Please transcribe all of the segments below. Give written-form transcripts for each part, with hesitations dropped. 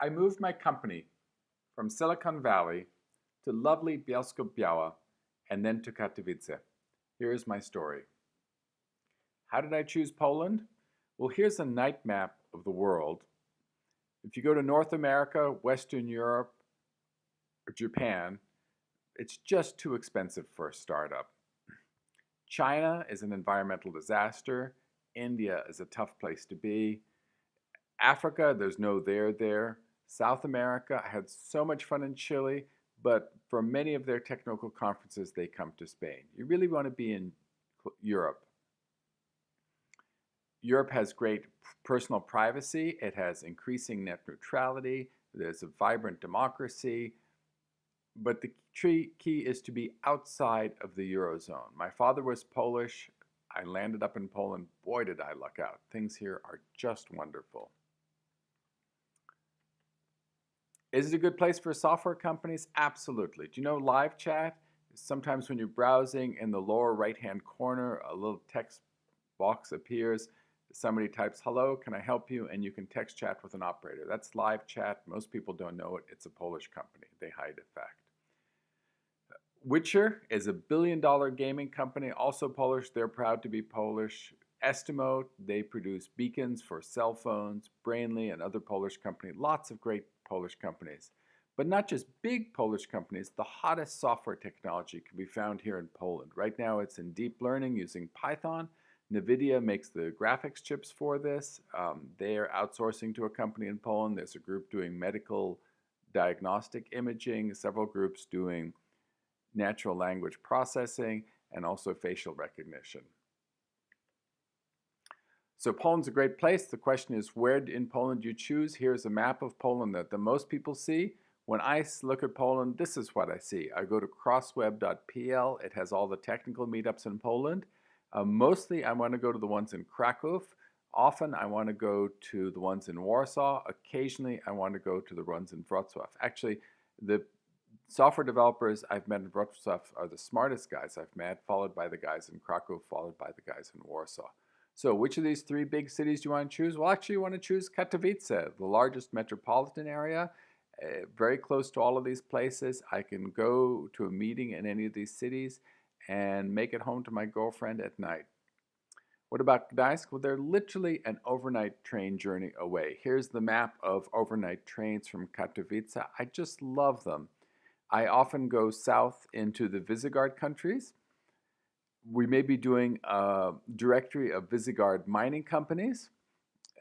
I moved my company from Silicon Valley to lovely Bielsko-Biała and then to Katowice. Here is my story. How did I choose Poland? Well, here's a night map of the world. If you go to North America, Western Europe, or Japan, it's just too expensive for a startup. China is an environmental disaster. India is a tough place to be. Africa, there's no there. South America, I had so much fun in Chile, but for many of their technical conferences, they come to Spain. You really want to be in Europe. Europe has great personal privacy. It has increasing net neutrality. There's a vibrant democracy. But the key is to be outside of the Eurozone. My father was Polish. I landed up in Poland. Boy, did I luck out. Things here are just wonderful. Is it a good place for software companies? Absolutely. Do you know live chat? Sometimes when you're browsing in the lower right-hand corner, a little text box appears. Somebody types, "Hello, can I help you?" And you can text chat with an operator. That's live chat. Most people don't know it. It's a Polish company. They hide the fact. Witcher is a billion-dollar gaming company, also Polish. They're proud to be Polish. Estimo, they produce beacons for cell phones. Brainly, another Polish company. Lots of great Polish companies. But not just big Polish companies. The hottest software technology can be found here in Poland. Right now it's in deep learning using Python. NVIDIA makes the graphics chips for this. They are outsourcing to a company in Poland. There's a group doing medical diagnostic imaging, several groups doing natural language processing, and also facial recognition. So Poland's a great place. The question is, where in Poland do you choose? Here's a map of Poland that the most people see. When I look at Poland, this is what I see. I go to crossweb.pl. It has all the technical meetups in Poland. Mostly I want to go to the ones in Kraków. Often I want to go to the ones in Warsaw. Occasionally I want to go to the ones in Wrocław. Actually, the software developers I've met in Wrocław are the smartest guys I've met, followed by the guys in Kraków, followed by the guys in Warsaw. So which of these three big cities do you want to choose? Well, actually you want to choose Katowice, the largest metropolitan area, very close to all of these places. I can go to a meeting in any of these cities and make it home to my girlfriend at night. What about Gdańsk? Well, they're literally an overnight train journey away. Here's the map of overnight trains from Katowice. I just love them. I often go south into the Visegrad countries. We may be doing a directory of Visegrad mining companies.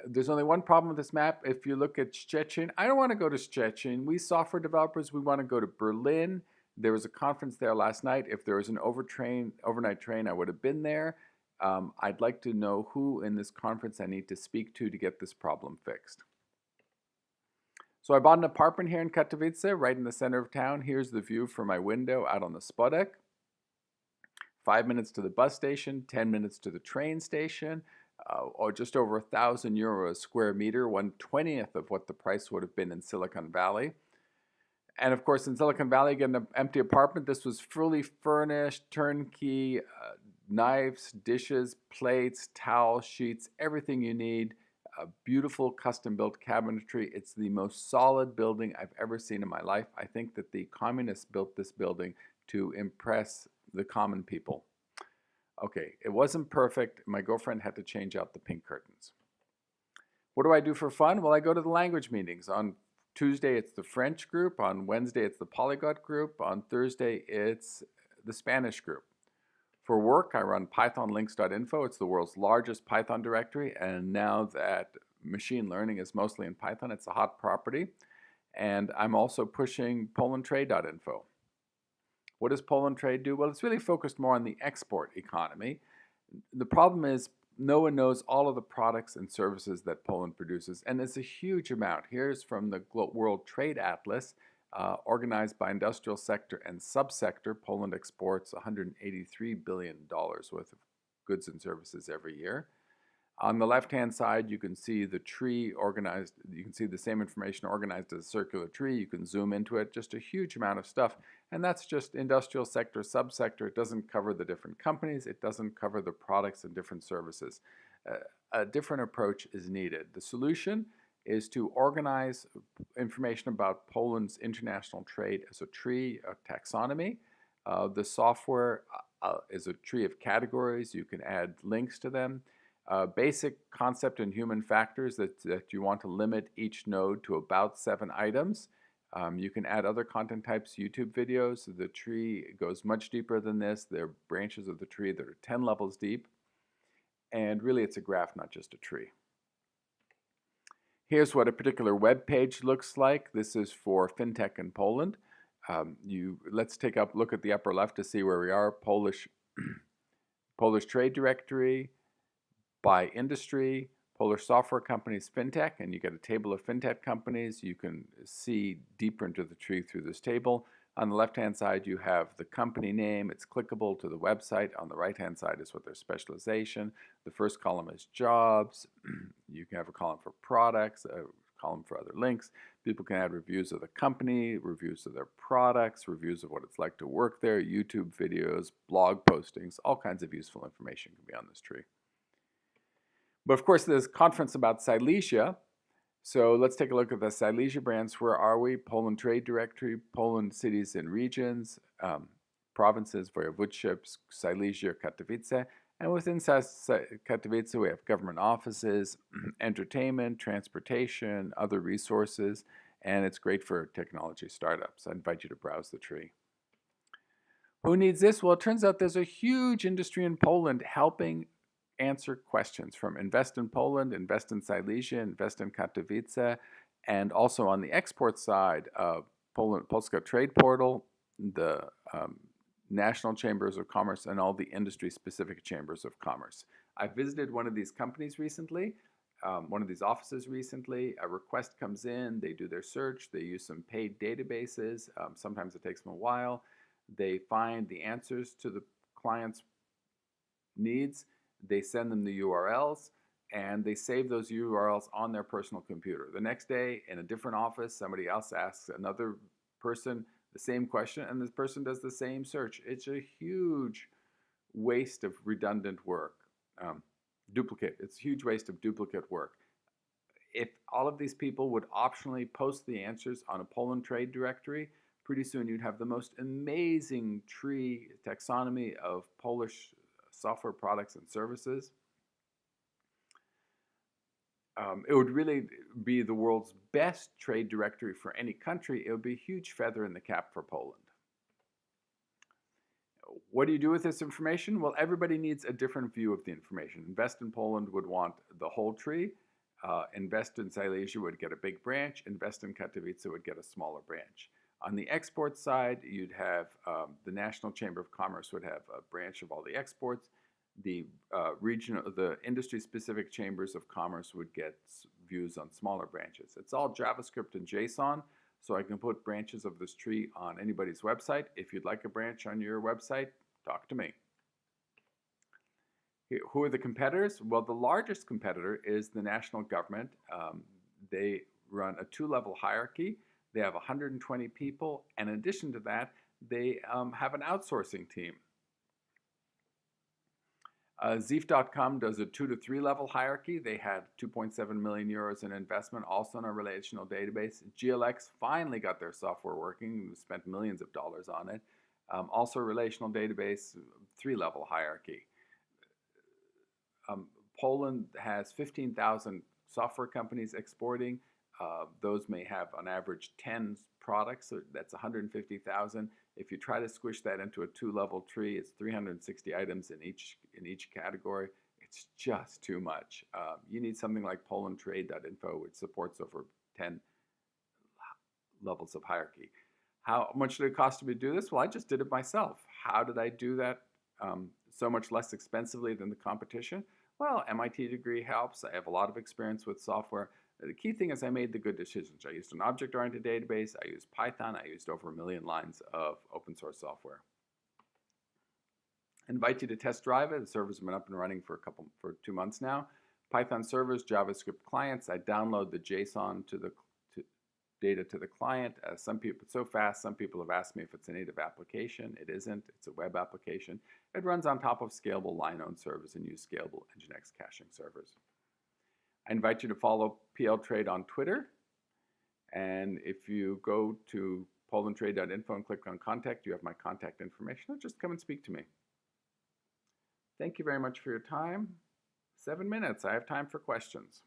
There's only one problem with this map. If you look at Szczecin, I don't want to go to Szczecin. We software developers, we want to go to Berlin. There was a conference there last night. If there was an overnight train, I would have been there. I'd like to know who in this conference I need to speak to get this problem fixed. So I bought an apartment here in Katowice, right in the center of town. Here's the view from my window out on the Spodek. 5 minutes to the bus station, 10 minutes to the train station, or just over €1,000 a square meter, 1/20th of what the price would have been in Silicon Valley. And of course, in Silicon Valley, you get an empty apartment. This was fully furnished, turnkey, knives, dishes, plates, towel sheets, everything you need. A beautiful custom-built cabinetry. It's the most solid building I've ever seen in my life. I think that the communists built this building to impress the common people. Okay, it wasn't perfect. My girlfriend had to change out the pink curtains. What do I do for fun? Well, I go to the language meetings. On Tuesday, it's the French group. On Wednesday, it's the Polyglot group. On Thursday, it's the Spanish group. For work, I run pythonlinks.info. It's the world's largest Python directory, and now that machine learning is mostly in Python, it's a hot property. And I'm also pushing polandtrade.info. What does Poland Trade do? Well, it's really focused more on the export economy. The problem is no one knows all of the products and services that Poland produces, and it's a huge amount. Here's from the World Trade Atlas, organized by industrial sector and subsector. Poland exports $183 billion worth of goods and services every year. On the left-hand side, you can see the tree organized. You can see the same information organized as a circular tree. You can zoom into it. Just a huge amount of stuff. And that's just industrial sector, subsector. It doesn't cover the different companies. It doesn't cover the products and different services. A different approach is needed. The solution is to organize information about Poland's international trade as a tree, a taxonomy. The software is a tree of categories. You can add links to them. Basic concept and human factors that you want to limit each node to about 7 items. You can add other content types, YouTube videos. The tree goes much deeper than this. There are branches of the tree that are 10 levels deep. And really, it's a graph, not just a tree. Here's what a particular web page looks like. This is for fintech in Poland. Let's take a look at the upper left to see where we are. Polish trade directory, by industry, Polish software companies, fintech, and you get a table of fintech companies. You can see deeper into the tree through this table. On the left-hand side, you have the company name. It's clickable to the website. On the right-hand side is what their specialization. The first column is jobs. You can have a column for products, a column for other links. People can add reviews of the company, reviews of their products, reviews of what it's like to work there, YouTube videos, blog postings, all kinds of useful information can be on this tree. But of course, there's a conference about Silesia. So let's take a look at the Silesia brands. Where are we? Poland Trade Directory, Poland cities and regions, provinces, voivodeships, Silesia, Katowice. And within Katowice, we have government offices, entertainment, transportation, other resources, and it's great for technology startups. I invite you to browse the tree. Who needs this? Well, it turns out there's a huge industry in Poland helping answer questions from Invest in Poland, Invest in Silesia, Invest in Katowice, and also on the export side, Polska Trade Portal, the National Chambers of Commerce, and all the industry-specific chambers of commerce. I visited one of these companies recently, one of these offices recently. A request comes in, they do their search, they use some paid databases. Sometimes it takes them a while. They find the answers to the client's needs. They send them the URLs, and they save those URLs on their personal computer. The next day, in a different office, somebody else asks another person the same question, and this person does the same search. It's a huge waste of redundant work. It's a huge waste of duplicate work. If all of these people would optionally post the answers on a Poland trade directory, pretty soon you'd have the most amazing tree taxonomy of Polish software products and services. It would really be the world's best trade directory for any country. It would be a huge feather in the cap for Poland. What do you do with this information? Well, everybody needs a different view of the information. Invest in Poland would want the whole tree. Invest in Silesia would get a big branch. Invest in Katowice would get a smaller branch. On the export side, you'd have the National Chamber of Commerce would have a branch of all the exports. The the industry-specific chambers of commerce would get views on smaller branches. It's all JavaScript and JSON, so I can put branches of this tree on anybody's website. If you'd like a branch on your website, talk to me. Who are the competitors? Well, the largest competitor is the national government. They run a 2-level hierarchy. They have 120 people, and in addition to that, they have an outsourcing team. Zeef.com does a 2 to 3 level hierarchy. They had 2.7 million euros in investment, also in a relational database. GLX finally got their software working, spent millions of dollars on it. Also a relational database, 3-level hierarchy. Poland has 15,000 software companies exporting. Those may have on average 10 products, so that's 150,000. If you try to squish that into a 2-level tree, it's 360 items in each category. It's just too much. You need something like polandtrade.info, which supports over 10 levels of hierarchy. How much did it cost me to do this? Well, I just did it myself. How did I do that so much less expensively than the competition? Well, MIT degree helps. I have a lot of experience with software. The key thing is I made the good decisions. I used an object-oriented database. I used Python. I used over 1 million lines of open source software. I invite you to test drive it. The servers have been up and running for 2 months now. Python servers, JavaScript clients. I download the JSON data to the client. Some people, it's so fast, some people have asked me if it's a native application. It isn't. It's a web application. It runs on top of scalable line-owned servers and use scalable Nginx caching servers. I invite you to follow PL Trade on Twitter. And if you go to polandtrade.info and click on contact, you have my contact information. Or just come and speak to me. Thank you very much for your time. 7 minutes. I have time for questions.